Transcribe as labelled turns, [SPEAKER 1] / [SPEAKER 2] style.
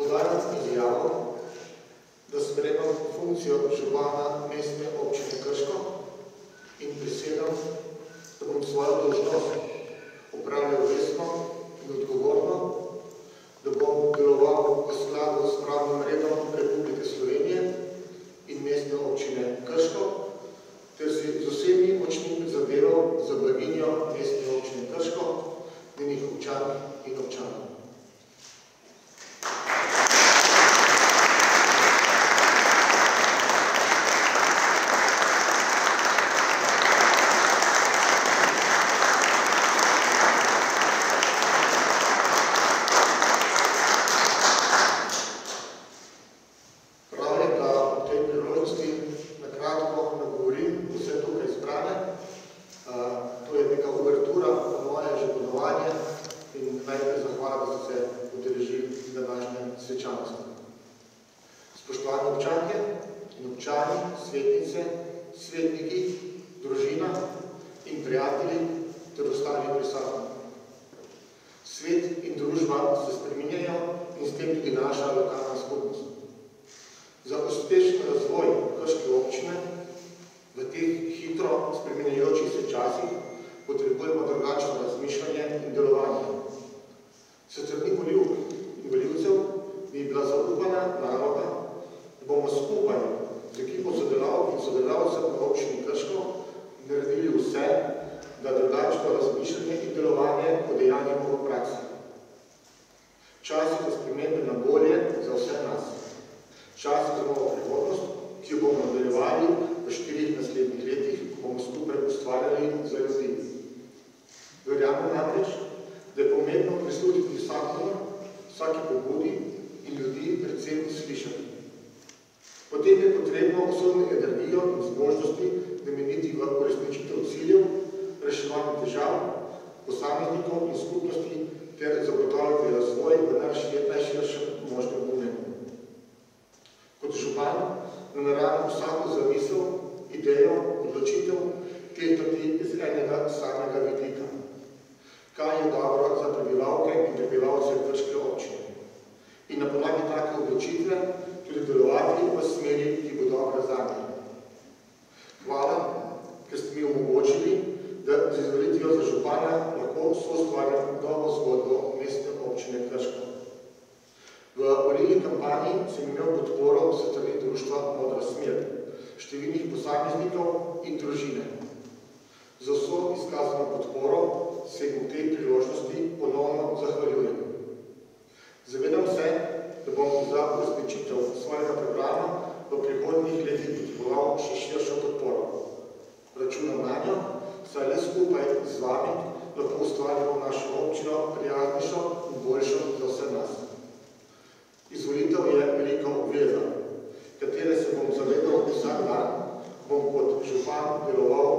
[SPEAKER 1] podajam izjavo, da sprejemam funkcijo župana Mestne občine Krško in prisedam, da bom svojo dolžnost opravljal vestno in odgovorno, da bom deloval v skladu s pravnim redom Republike Slovenije in Mestne občine Krško, ter si z vsemi močmi prizadeval za blaginjo Mestne občine Krško, njenih občank in občanov. Spoštovani občanke in občani, svetnice, svetniki, družina in prijatelji ter ostali prisotni. Svet in družba se spreminjajo in s tem tudi naša lokalna skupnost. Za uspešen razvoj krške občine v teh hitro spreminjajočih se časih potrebujemo drugačno razmišljanje in delovanje. S strani volivk in volivcev mi je bila zaupana naloga, da bomo skupaj z ekipo sodelavk in sodelavcev v občini Krško naredili vse, da drugačno razmišljanje in delovanje udejanjimo v praksi. Čas je za spremembe na bolje za vse nas. Čas je za novo prihodnost, ki jo bomo nadaljevali v 4 naslednjih letih, ko bomo skupaj ustvarjali za ljudi. Verjamem namreč, da je pomembno prisluhniti vsakomur, vsaki pobudi in ljudi predvsem slišati. Potem je potrebno osebno energijo in zmožnosti nameniti v uresničitev ciljev, reševanje težav, posameznikov in skupnosti ter zagotavljati razvoj v najširšem možnem pomenu. Kot župan nameravam vsako zamisel, idejo, odločitev tehtati iz enega samega vidika. Kaj je dobro za prebivalke in prebivalce Krške občine? In na podlagi take odločitve tudi delovati v smeri, ki bo dobra zame. Hvala, ker ste mi omogočili, da z izvolitvijo za župana lahko soustvarjam novo zgodbo Mestne občine Krško. V volilni kampanji sem imel podporo s strani društva Modra smer, številnih posameznikov in družine. Za vso izkazano podporo se v tej priložnosti ponovno zahvaljujem. Zavedam se, da bom za uresničitev svojega programa v prihodnjih letih potreboval še širšo podporo. Računam nanjo, saj le skupaj z vami lahko ustvarjamo našo občino prijaznejšo in boljšo za vse nas. Izvolitev je velika obveza, katere se bom zavedal vsak dan, bom kot župan deloval